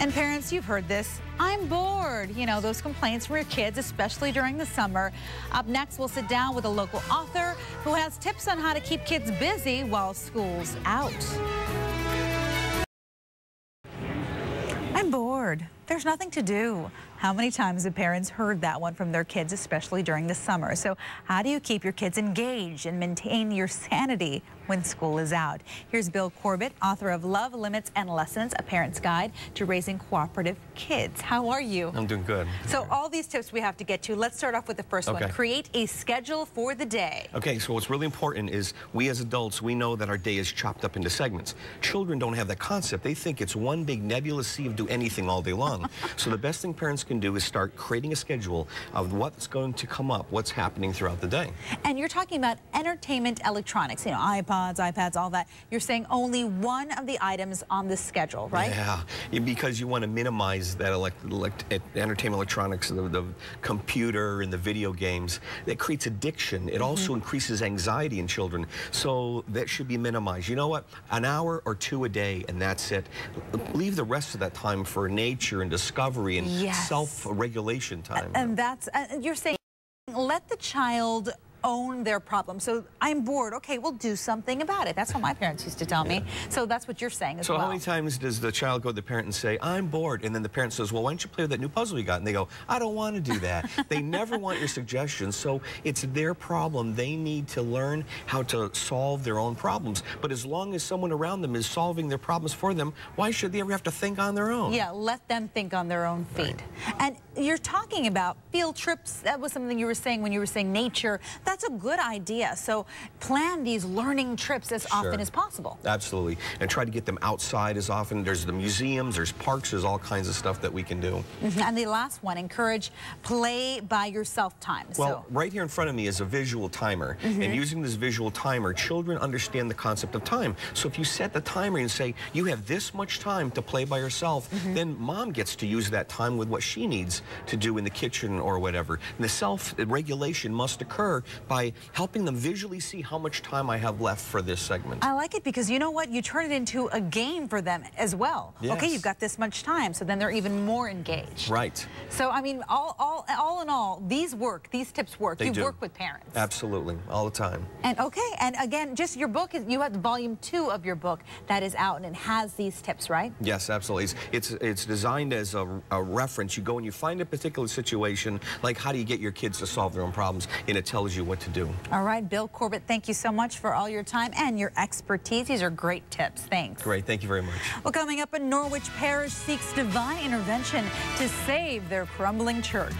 And parents, you've heard this. I'm bored. You know, those complaints from your kids, especially during the summer. Up next, we'll sit down with a local author who has tips on how to keep kids busy while school's out. I'm bored. There's nothing to do. How many times have parents heard that one from their kids, especially during the summer? So how do you keep your kids engaged and maintain your sanity when school is out? Here's Bill Corbett, author of Love, Limits, and Lessons, a parent's guide to raising cooperative kids. How are you? I'm doing good. So all these tips we have to get to. Let's start off with the first one. Create a schedule for the day. Okay, so what's really important is we as adults, we know that our day is chopped up into segments. Children don't have that concept. They think it's one big nebulous sea of do anything all day long. So the best thing parents can do is start creating a schedule of what's going to come up, what's happening throughout the day. And you're talking about entertainment electronics, you know, iPods, iPads, all that. You're saying only one of the items on the schedule, right? Yeah, because you want to minimize that entertainment electronics, the computer and the video games. That creates addiction. It also increases anxiety in children. So that should be minimized. You know what? An hour or two a day, and that's it. Leave the rest of that time for nature and discovery and self-regulation time. And that's, you're saying, let the child own their problem. So I'm bored. Okay, we'll do something about it. That's what my parents used to tell me. So that's what you're saying as well. So how many times does the child go to the parent and say, I'm bored? And then the parent says, well, why don't you play with that new puzzle you got? And they go, I don't want to do that. They never want your suggestions. So it's their problem. They need to learn how to solve their own problems. But as long as someone around them is solving their problems for them, why should they ever have to think on their own? Yeah, let them think on their own feet. Right. And you're talking about field trips. That was something you were saying when you were saying nature. That's a good idea. So plan these learning trips as often as possible. Absolutely. And try to get them outside as often. There's the museums, there's parks, there's all kinds of stuff that we can do. And the last one, encourage play by yourself time. Well, right here in front of me is a visual timer. And using this visual timer, children understand the concept of time. So if you set the timer and say, you have this much time to play by yourself, then mom gets to use that time with what she needs to do in the kitchen or whatever. And the self-regulation must occur by helping them visually see how much time I have left for this segment. I like it because you know what? You turn it into a game for them as well. Yes. Okay, you've got this much time, so then they're even more engaged. Right. So, I mean, all in all, these tips work. You work with parents. Absolutely, all the time. And okay, and again, just your book, you have volume 2 of your book that is out and it has these tips, right? Yes, absolutely. It's designed as a reference. You go and you find a particular situation, like how do you get your kids to solve their own problems, and it tells you what to do. All right, Bill Corbett, thank you so much for all your time and your expertise. These are great tips. Thanks. Great, thank you very much. Well, coming up, a Norwich parish seeks divine intervention to save their crumbling church.